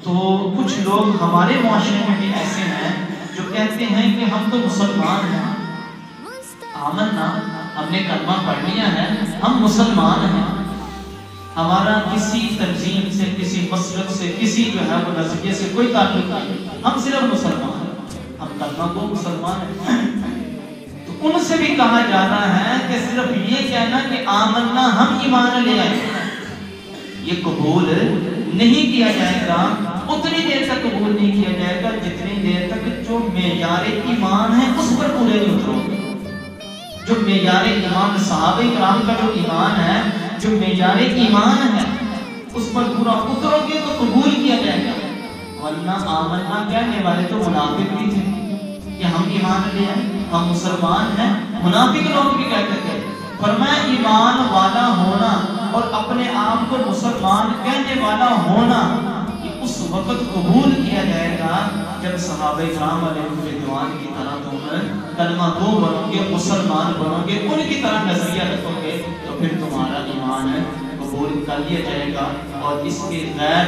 تو کچھ لوگ ہمارے معاشرے میں بھی ایسے ہیں جو کہتے ہیں کہ ہم تو مسلمان ہیں، آمنا، ہم نے کلمہ پڑھ لیا ہے، ہم مسلمان ہیں، ہمارا کسی تنظیم سے، کسی مسلک سے، کسی جو ہے وہ نظریے سے کوئی تعلق نہیں، ہم صرف مسلمان ہیں، ہم کلمہ کو مسلمان ہیں۔ تو ان سے بھی کہا جاتا ہے کہ صرف یہ کہنا کہ آمنا، ہم ایمان لے آئے، یہ قبول نہیں کیا جائے گا، اتنی دیر تک قبول نہیں کیا جائے گا جتنی دیر تک جو معیار ایمان ہے اس پر پورے نہیں اترو گے۔ جو معیار ایمان، صحابہ کرام کا جو ایمان ہے، جو معیار ایمان ہے، اس پر پورا اترو گے تو قبول کیا جائے گا۔ ورنہ آمنا کہنے والے تو منافق بھی تھے کہ ہم ایمان لے آئے، ہم مسلمان ہیں، منافق لوگ بھی کہتے تھے۔ فرمایا ایمان والا ہونا اور اپنے آپ کو مسلمان کہنے والا ہونا یہ اس وقت قبول کیا جائے گا جب صحابہ کرام علیہ رضوان کی طرح تم کلمہ گو بنو گے، مسلمان بنو گے، ان کی طرح نظریہ رکھو گے، تو پھر تمہارا ایمان قبول کر لیا جائے گا۔ اور اس کے غیر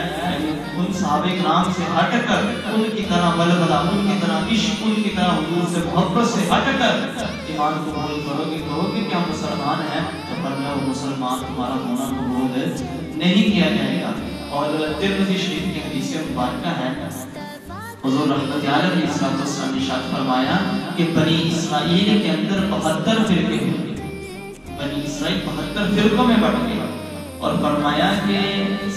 ان صحابہ کرام سے ہٹ کر، ان کی طرح ولولہ، ان کی طرح عشق، ان کی طرح حضور سے محبت سے ہٹ کر ایمان قبول کرو گے، کہو گے کہ ہم مسلمان ہیں، تو فرمایا وہ مسلمان تمہارا ہونا قبول نہیں کیا جائے گا۔ اور ترمذی شریف کی حدیث مبارکہ ہے، حضور رحمت علیہ السلام نے ارشاد فرمایا کہ بنی اسرائیل کے اندر 72 فرقے ہوئے، بنی اسرائیل 72 فرقوں میں بٹ گئے، اور فرمایا کہ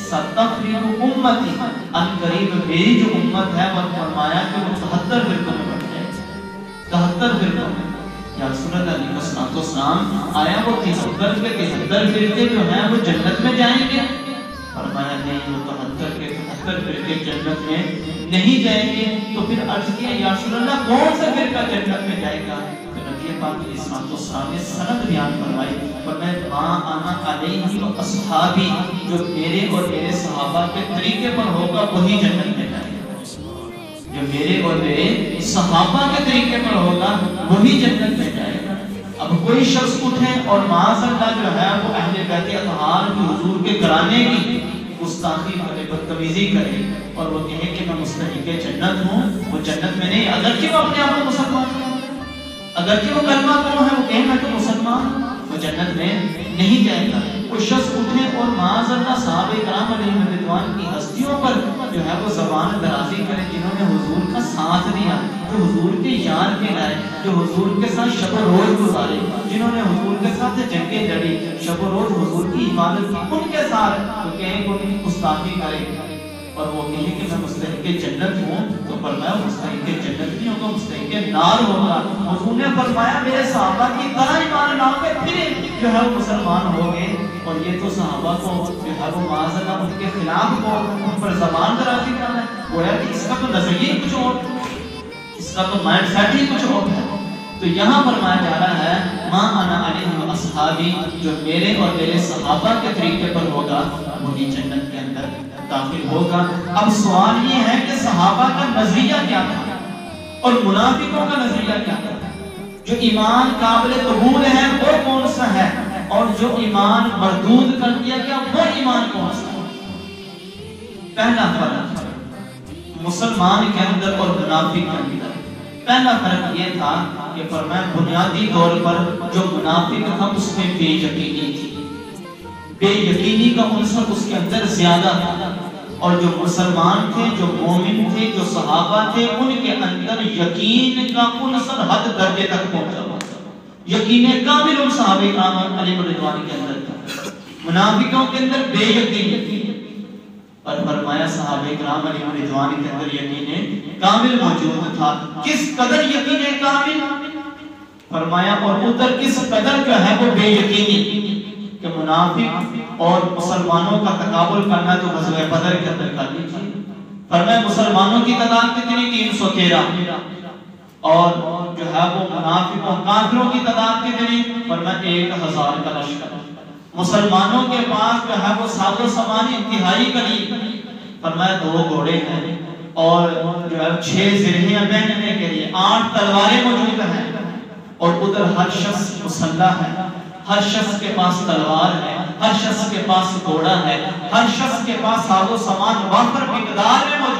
ستفرق امتی، ان قریب میری جو امت ہے وہ فرمایا کہ وہ 73 فرقوں میں بٹ گئے، 73 فرقوں میں۔ یا رسول اللہ علیہ السلام آیا وہ 73 فرقے جو ہیں وہ جنت میں جائیں گے؟ فرمایا نہیں، وہ 73 فرقے جنت میں نہیں جائیں گے۔ تو پھر عرض کیا یا رسول اللہ کون سا فرقہ جنت میں جائے گا؟ تو نبی پاک علیہ السلام نے سند بیان فرمائی، فرمایا ما انا علیہ و اصحابی، جو میرے اور میرے صحابہ کے طریقے پر ہوگا وہی جنت میں جائے گا، جو میرے اور میرے صحابہ کے طریقے پر ہوگا وہی جنت میں جائے گا۔ اب کوئی شخص اٹھے اور معاذ اللہ جو ہے وہ اہل بیت اطہار کی، حضور کے گھرانے کی گستاخی کرے، بدتمیزی کرے، اور وہ کہے کہ میں مستحق جنت ہوں، وہ جنت میں نہیں، اگرچہ وہ اپنے آپ کو مسلمان ہے، اگرچہ وہ کلمہ گو ہے، وہ کہے میں تو مسلمان ہوں، وہ جنت میں نہیں جائے گا۔ کوئی شخص اٹھے اور معاذ اللہ صحابہ کرام علیہ رضوان کی ہستیوں پر جو ہے وہ زبان درازی کرے، جنہوں نے حضور کا ساتھ دیا، جو حضور کے یار کے لائے، جو حضور کے ساتھ شب و روز گزارے، جنہوں نے حضور کے ساتھ جنگیں لڑی، شب و روز حضور کی عبادت کی، ان کے ساتھ تو کہیں کہ ان کی گستاخی کرے اور وہ کہے کہ میں مستحق جنت ہوں، تو فرمایا مستحق جنت نہیں ہوگا، مستحق نار ہوگا۔ حضور نے فرمایا میرے صحابہ کی طرح ایمان لاؤ گے پھر جو ہے وہ مسلمان ہو گے۔ اور یہ تو صحابہ کو جو ہے وہ معاذ اللہ ان کے خلاف کو ان پر زبان درازی کرنا ہے، گویا کہ اس کا تو نظریہ کچھ اور، اس کا تو مائنڈ سیٹ ہی کچھ اور ہے۔ تو یہاں فرمایا جا رہا ہے ما انا علیہ و اصحابی، جو میرے اور میرے صحابہ کے طریقے پر ہوگا وہی جنت کے اندر داخل ہوگا۔ اب سوال یہ ہے کہ صحابہ کا نظریہ کیا تھا اور منافقوں کا نظریہ کیا تھا؟ جو ایمان قابل قبول ہے وہ کون سا ہے، اور جو ایمان مردود کر دیا گیا وہ ایمان کون سا ہے؟ پہلا فرق مسلمان کے اندر اور منافق کے اندر، پہلا فرق یہ تھا کہ فرمایا بنیادی طور پر جو منافق تھا اس میں بے یقینی تھی، بے یقینی کا عنصر اس کے اندر زیادہ تھا، اور جو مسلمان تھے، جو مومن تھے، جو صحابہ تھے، ان کے اندر یقین کا عنصر حد درجے تک پہنچا ہوا تھا، یقین کامل ان صحابہ کرام علیہ رضوان کے اندر تھا۔ منافقوں کے اندر بے یقینی، اور فرمایا صحابہ کرام علیہ رضوان کے اندر یقین کامل موجود تھا۔ کس قدر یقین کامل؟ فرمایا اور ادھر کس قدر جو ہے وہ بے یقینی کہ منافق اور مسلمانوں کا تقابل کرنا تو غزوہ بدر کے اندر کر لیجیے۔ فرمایا مسلمانوں کی تعداد کتنی؟ 313، اور جو ہے وہ منافقوں کافروں کی تعداد کتنی؟ فرمایا 1000 کا لشکر۔ مسلمانوں کے پاس جو ہے وہ ساز و سامان انتہائی قلیل، فرمایا 2 گھوڑے ہیں اور جو ہے 6 زرہیں پہننے کے لیے 8 تلواریں موجود ہیں، اور ادھر ہر شخص مسلح ہے، ہر شخص کے پاس تلوار ہے، ہر شخص کے پاس گھوڑا ہے، ہر شخص کے پاس ساز و سامان وافر مقدار میں موجود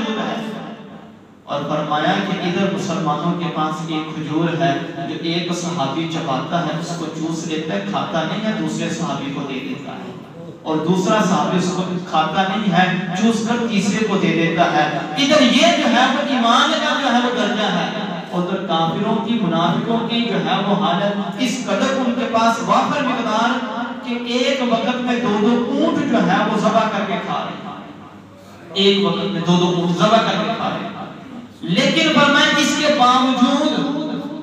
اور فرمایا کہ ادھر مسلمانوں کے پاس ایک کھجور ہے جو ایک صحابی چباتا ہے اس کو چوس لیتا ہے، کھاتا نہیں ہے، دوسرے صحابی کو دے دیتا ہے، اور دوسرا صحابی اس کو کھاتا نہیں ہے، چوس کر تیسرے کو دے دیتا ہے۔ ادھر یہ جو ہے وہ ایمان کا جو ہے وہ درجہ ہے، ادھر کافروں کی منافقوں کی جو ہے وہ حالت اس قدر ان کے پاس وافر مقدار کہ ایک وقت میں 2 اونٹ جو ہے وہ ذبح کر کے کھا رہے ہیں، ایک وقت میں 2 اونٹ ذبح کر کے کھا رہے ہیں۔ لیکن فرمائے اس کے باوجود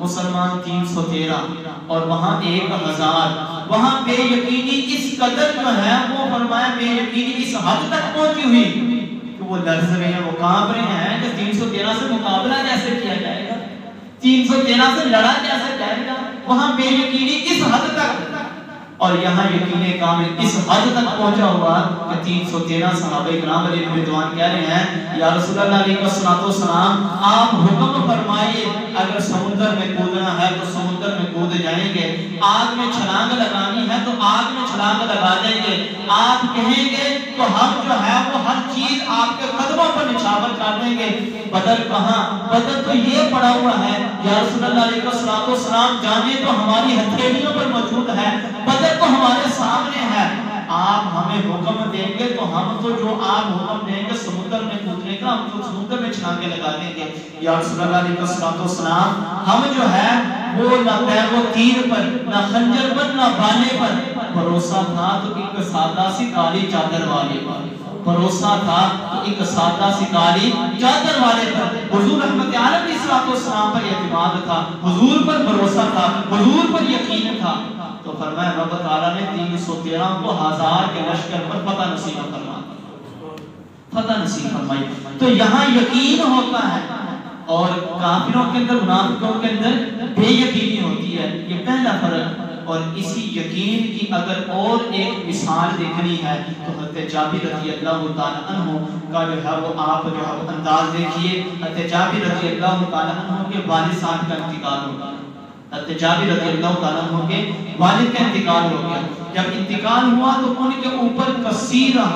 مسلمان 313 اور وہاں 1000، وہاں بے یقینی اس قدر جو ہے وہ فرمایا بے یقینی اس حد تک پہنچی ہوئی کہ وہ لرز رہے ہیں، وہ کانپ رہے ہیں کہ 313 سے مقابلہ کیسے کیا جائے گا، 313 سے لڑا کیسے جائے گا، وہاں بے یقینی اس حد تک، اور یہاں یقین کامل اس حد تک پہنچا ہوا کہ 313 صحابہ کرام علیہ رضوان کہہ رہے ہیں یا رسول اللہ علیہ السلام آپ حکم فرمائیے اگر سمندر میں کودنا ہے تو سمندر میں کود جائیں گے، آگ میں چھلانگ لگانی ہے تو آگ میں چھلانگ لگا دیں گے، آپ کہیں گے تو ہم جو ہے وہ ہر چیز آپ کے قدموں پر نچھاور کر دیں گے۔ بدر کہاں؟ بدر تو یہ پڑا ہوا ہے یا رسول اللہ علیہ السلام جانے تو ہماری ہتھیلیوں پر موجود ہے، بدر تو ہمارے سامنے ہے، آپ ہمیں حکم دیں گے تو ہم تو جو آپ حکم دیں گے سمندر میں کودنے کا ہم تو سمندر میں چھلانگیں لگا دیں گے۔ یا رسول اللہ علیہ السلام ہم جو ہے وہ نہ پیر و تیر پر نہ خنجر پر نہ بانے پر بھروسہ تھا تو ایک سادہ سی کالی چادر والے پر بھروسہ تھا تو ایک سادہ سی کالی چادر والے پر حضور رحمت عالم علیہ السلام پر اعتماد تھا، حضور پر بھروسہ تھا، حضور پر یقین تھا۔ تو فرمایا رب تعالیٰ نے 313 کو 1000 کے لشکر پر فتح نصیب فرمائی۔ تو یہاں یقین ہوتا ہے اور کافروں کے اندر منافقوں کے اندر بے یقینی ہوتی ہے، یہ پہلا فرق۔ اور اسی یقین کی اگر اور ایک مثال دیکھنی ہے تو حضرت جابر رضی اللہ تعالیٰ عنہ کا جو ہے وہ آپ جو ہے وہ انداز دیکھیے۔ حضرت جابر رضی اللہ تعالیٰ عنہ کے والد صاحب کا انتقال ہو گیا، حضرت جابر رضی اللہ تعالیٰ عنہ کے والد کا انتقال ہو گیا۔ جب انتقال ہوا تو ان کے اوپر کثیرہ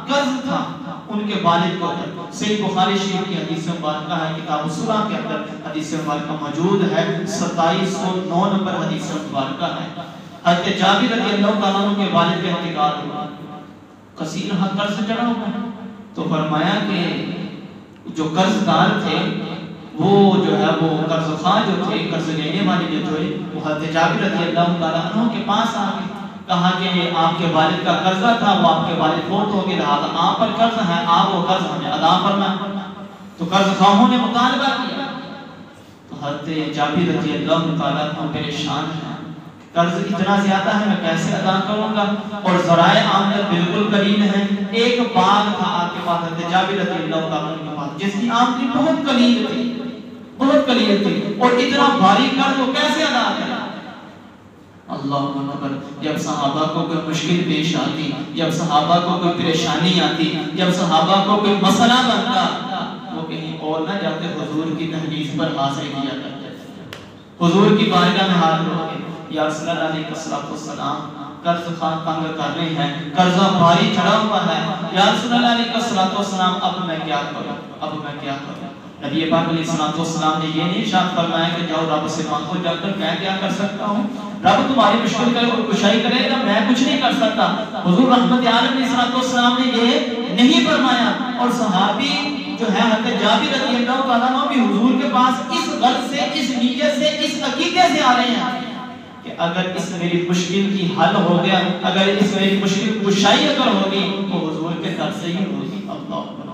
قرض تھا ان کے والد کو۔ صحیح بخاری شریف کی حدیث مبارکہ ہے، کتاب الصلاۃ کے اندر حدیث مبارکہ موجود ہے، 2709 نمبر حدیث مبارکہ ہے۔ حضرت جابر رضی اللہ تعالیٰ عنہ کے والد کا انتقال ہوا، کثیرہ قرض چڑھا ہوا، تو فرمایا کہ جو قرض دار تھے وہ جو ہے وہ قرض خواہ جو تھے، قرض لینے والے جو تھے، وہ حضرت جابر رضی اللہ تعالیٰ عنہ کے پاس آ گئے، کہا کہ آپ کے والد کا قرضہ تھا، وہ آپ کے والد فوت ہو گئے، لہٰذا آپ پر قرض ہے، آپ وہ قرض ہمیں ادا فرمائیں۔ تو قرض خواہوں نے مطالبہ کیا، تو حضرت جابر رضی اللہ تعالیٰ عنہ پریشان ہیں، قرض اتنا زیادہ ہے میں کیسے ادا کروں گا، اور ذرائع آمدن بالکل قلیل ہیں۔ ایک باغ تھا آپ کے پاس حضرت جابر رضی اللہ تعالیٰ عنہ کے پاس جس کی آمدنی بہت قلیل تھی، بہت قلیل تھی، اور اتنا بھاری قرض وہ کیسے ادا کریں؟ اللہ اکبر۔ جب صحابہ کو کوئی مشکل پیش آتی، جب صحابہ کو کوئی پریشانی آتی، جب صحابہ کو کوئی مسئلہ بنتا، وہ کہیں اور نہ جاتے، حضور کی تحلیز پر حاضر کیا کرتے تھے، حضور کی بارگاہ میں حاضر ہو کے یا رسول اللہ علیہ السلام قرض خواہ تنگ کر رہے ہیں، قرضہ بھاری چڑھا ہوا ہے، یا رسول اللہ علیہ السلام اب میں کیا کروں، اب میں کیا کروں؟ نبی پاک علیہ السلام نے یہ نہیں ارشاد فرمایا کہ جاؤ رب سے مانگو، جا کر میں کیا کر سکتا ہوں، رب تمہاری مشکل کا کشائی کرے گا، میں کچھ نہیں کر سکتا۔ حضور رحمت عالم علیہ السلام نے یہ نہیں فرمایا، اور صحابی جو ہے حضرت جابر رضی اللہ تعالیٰ عنہ بھی حضور کے پاس اس غرض سے، اس نیت سے، اس عقیدے سے آ رہے ہیں کہ اگر اس میری مشکل کی حل ہو گیا، اگر اس میری مشکل کشائی اگر ہوگی تو حضور کے در سے ہی ہوگی۔ اللہ اکبر۔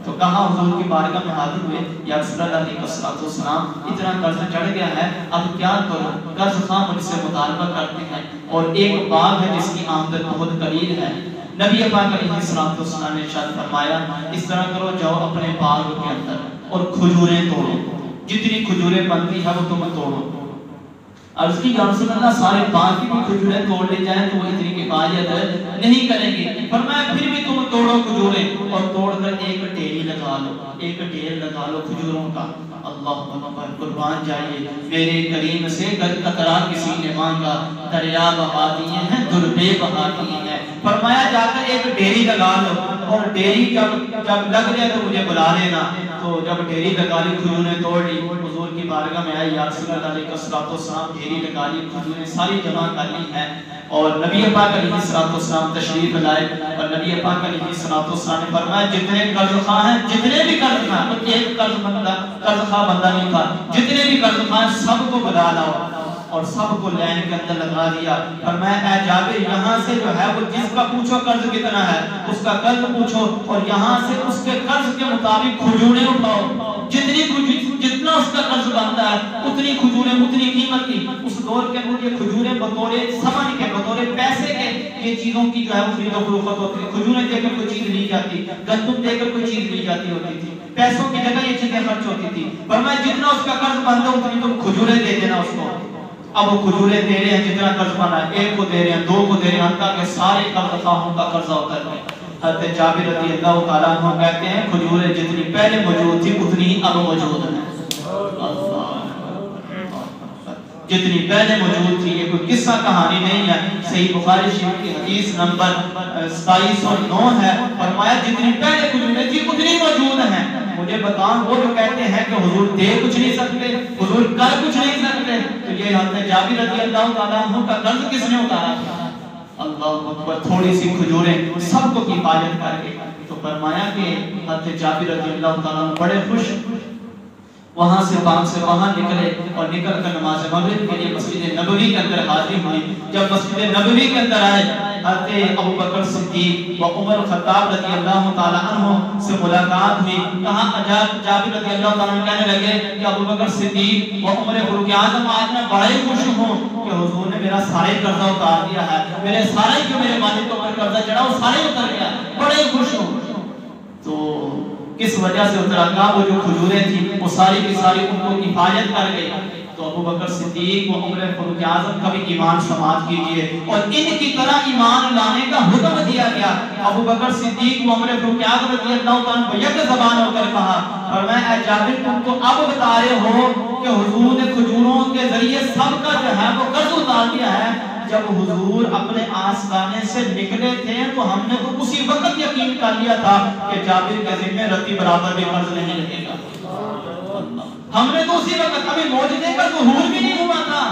تو کہاں حضور کی بارگاہ میں حاضر ہوئے، یا رسول اللہ علیہ السلام اتنا قرض چڑھ گیا ہے، اب کیا کروں؟ قرض خواہ مجھ سے مطالبہ کرتے ہیں، اور ایک باغ ہے جس کی آمدن بہت قلیل ہے۔ نبی پاک علیہ السلام نے ارشاد فرمایا اس طرح کرو، جاؤ اپنے باغ کے اندر اور کھجوریں توڑو، جتنی کھجوریں بنتی ہے وہ تم توڑو۔ عرض کی یا رسول اللہ سارے باغ کی بھی کھجوریں توڑ لی جائیں تو وہ اتنی کفایت نہیں کریں گے۔ فرمایا پھر بھی تم توڑو کھجوریں، اور توڑ کر ایک ڈھیر لگا لو، ایک ڈھیر لگا لو کھجوروں کا۔ اللہ اکبر۔ قربان جائیے میرے کریم سے قطرہ کسی نے مانگا، دریا بہا دیے ہیں، دربے بہا دیے ہیں۔ فرمایا جا کر ایک ڈھیری لگا لو، اور ڈیری جب لگ جائے تو مجھے بلا لینا. تو جب ڈیری لگا لی, کھجوریں توڑ لی, حضور کی بارگاہ میں آئی, یا رسول اللہ علیہ السلام ڈیری لگا لی, کھجوریں ساری جمع کر لی ہیں, اور نبی پاک علیہ السلام تشریف لائے, اور نبی پاک علیہ السلام نے فرمایا جتنے قرض خواہ ہیں, جتنے بھی قرض خواہ ہیں, ایک قرض خواہ بندہ نہیں تھا, جتنے بھی قرض خواہ ہیں سب کو بلا لاؤ, اور سب کو لائن کے اندر لگا دیا. فرمایا اے جابر یہاں سے جو ہے وہ جس کا پوچھو قرض کتنا ہے اس کا قرض پوچھو, اور یہاں سے اس کے قرض کے مطابق کھجوریں اٹھاؤ, جتنا اس کا قرض بنتا ہے اتنی کھجوریں, اتنی قیمت کی. اس دور کے اندر یہ کھجوریں بطور ثمن کے, بطور پیسے کے یہ چیزوں کی جو ہے وہ خرید و فروخت ہوتی ہے. کھجوریں دے کر کوئی چیز لی جاتی, گندم دے کر کوئی چیز لی جاتی ہوتی تھی, پیسوں کی جگہ یہ چیزیں خرچ ہوتی تھی. فرمایا جتنا اس کا قرض بنتا ہے اتنی تم کھجوریں دے دینا اس کو. اب وہ کھجوریں دے رہے ہیں جتنا قرض بنا ہے, ایک کو دے رہے ہیں, دو کو دے رہے ہیں, حتیٰ کہ سارے قرض خواہوں کا قرضہ اتر گیا. حضرت جابر رضی اللہ تعالیٰ عنہ کہتے ہیں کھجوریں جتنی پہلے موجود تھی اتنی ہی اب موجود ہیں. جتنی پہلے موجود تھی, یہ کوئی قصہ کہانی نہیں ہے, صحیح بخاری شریف کی حدیث نمبر 2709 ہے. فرمایا جتنی پہلے کھجوریں تھی اتنی موجود ہیں. مجھے بتاؤں وہ جو کہتے ہیں کہ حضور دے کچھ نہیں سکتے, حضور کر کچھ نہیں سکتے, تو یہ حضرت جابر رضی اللہ تعالیٰ عنہ کا قرض کس نے اتارا تھا؟ اللہ اکبر. تھوڑی سی کھجوریں سب کو کفایت کر کے. تو فرمایا کہ حضرت جابر رضی اللہ تعالیٰ عنہ بڑے خوش, وہاں سے بام سے وہاں نکلے, اور نکل کر نماز مغرب کے لیے مسجد نبوی کے اندر حاضر ہوئی. جب مسجد نبوی کے اندر آئے, حضرت ابوبکر صدیق و عمر خطاب رضی اللہ تعالیٰ عنہ سے ملاقات ہوئی. کہاں جابر رضی اللہ تعالیٰ عنہ کہنے لگے کہ ابوبکر صدیق و عمر فاروق اعظم, آج میں بڑا ہی خوش ہوں کہ حضور نے میرا سارے قرضہ اتار دیا ہے, میرے سارے جو میرے والد کو قرضہ چڑھا وہ سارے اتر گیا, بڑے ہی خوش ہوں. تو کس وجہ سے اترا گا؟ وہ جو کھجوریں تھیں وہ ساری کی ساری ان کو کفایت کر گئی. تو ابوبکر صدیق و عمر فاروق اعظم کا بھی ایمان سماعت کیجئے, اور ان کی طرح ایمان لانے کا حکم دیا گیا. ابوبکر صدیق و عمر فاروق اعظم رضی اللہ تعالیٰ عنہ یک زبان ہو کر کہا, فرمایا اے جابر تم کو اب بتا رہے ہو کہ حضور نے کھجوروں کے ذریعے سب کا جو ہے وہ قرض اتار دیا ہے. جب حضور اپنے آستانے سے نکلے تھے تو ہم نے تو اسی وقت یقین کر لیا تھا کہ جابر کے ذمہ رتی برابر بھی قرض نہیں لگے گا. ہم نے تو اسی وقت, ابھی معجزے کا ظہور بھی نہیں ہوا تھا.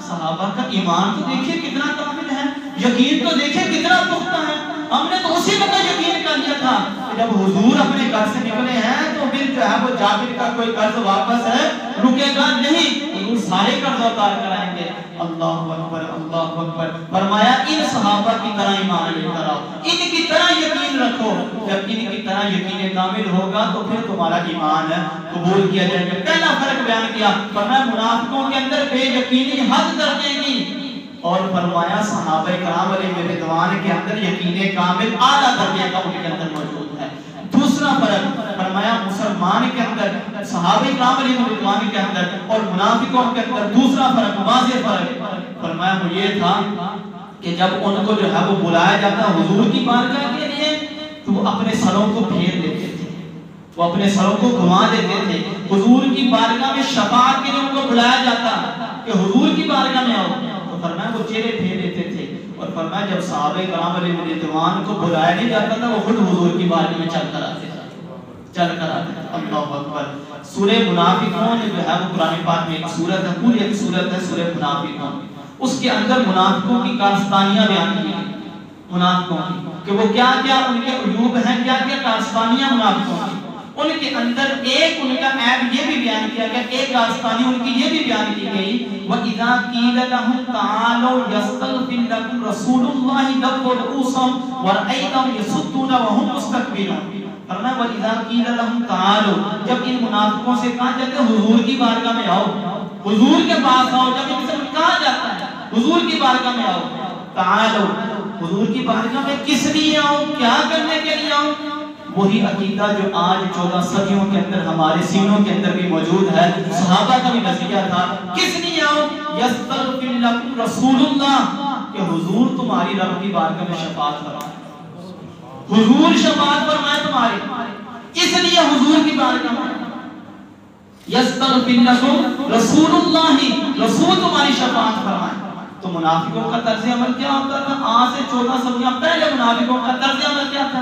صحابہ کا ایمان تو دیکھیں کتنا کامل ہے, یقین تو دیکھیں کتنا پختہ ہے. ہم نے تو اسی وقت یقین کر لیا تھا کہ جب حضور اپنے گھر سے نکلے ہیں تو پھر جو ہے وہ جابر کا کوئی قرض واپس ہے رکے گا نہیں, حضور سارے قرض اتار کر آئیں گے. اللہ اکبر, اللہ اکبر. فرمایا ان صحابہ کی طرح ایمان لے کر آؤ, ان کی طرح یقین رکھو. جب ان کی طرح یقین کامل ہوگا تو پھر تمہارا ایمان قبول کیا جائے گا. پہلا فرق بیان کیا, فرمایا منافقوں کے اندر بے یقینی حد درجے کی, اور فرمایا صحابہ کرام علیہ رضوان کے اندر یقین کامل اعلیٰ درجے کا ان کے اندر موجود ہے. دوسرا فرق فرمایا مسلمان کے اندر, صحابہ کرام علیہ رضوان کے اندر اور منافقوں کے اندر دوسرا فرق, واضح فرق فرمایا وہ یہ تھا کہ جب ان کو جو ہے وہ بلایا جاتا حضور کی بارگاہ کے لیے تو وہ اپنے سروں کو پھیر دیتے تھے, وہ اپنے سروں کو گھما دیتے تھے. حضور کی بارگاہ میں شفاعت کے لیے ان کو بلایا جاتا کہ حضور کی بارگاہ میں آؤ, تو فرمایا وہ چہرے پھیر دیتے تھے. اور فرمایا جب صحابہ کرام علیہ رضوان کو بلایا نہیں جاتا تھا وہ خود حضور کی بارگاہ میں چل کر آتے تھے. اللہ اکبر. سورہ منافقون جو ہے وہ قرآن پاک میں ایک سورت ہے, پوری ایک سورت ہے سورہ منافقون. اس کے اندر منافقوں کی کارستانیاں بیان کی ہیں, منافقوں کی کہ وہ کیا کیا ان کے عیوب ہیں, کیا کیا کارستانیاں منافقوں کی. ان کے اندر ایک ان کا عیب یہ بھی بیان کیا گیا, ایک کارستانی ان کی یہ بھی بیان کی گئی, وَإِذَا قِيلَ لَهُمْ تَعَالَوْا يَسْتَغْفِرْ لَكُمْ رَسُولُ اللَّهِ لَوَّوْا رُءُوسَهُمْ وَرَأَيْتَهُمْ يَصُدُّونَ وَهُمْ مُسْتَكْبِرُونَ. فرمایا وَإِذَا قِيلَ لَهُمْ تَعَالَوْا, جب ان منافقوں سے کہا جاتا ہے حضور کی بارگاہ میں آؤ, حضور کے پاس آؤ, جب ان سے کہا جاتا ہے حضور کی بارگاہ میں آؤ, تعالوا, حضور کی بارگاہ میں کس لیے آؤ, کیا کرنے کے لیے آؤ. وہی عقیدہ جو آج 14 صدیوں کے اندر ہمارے سینوں کے اندر بھی موجود ہے. صحابہ کا بھی نظریہ تھا کس لیے آؤ, یستغفر لکم رسول اللہ, کہ حضور تمہاری رب کی بارگاہ میں شفاعت فرمائے, حضور شفاعت فرمائے تمہاری, اس لیے حضور کی بارگاہ میں یستغفر لکم رسول اللہ, رسول تمہاری شفاعت فرمائے. تو منافقوں کا طرز عمل کیا ہوتا تھا؟ آج سے 14 صدیاں پہلے منافقوں کا طرز عمل کیا تھا؟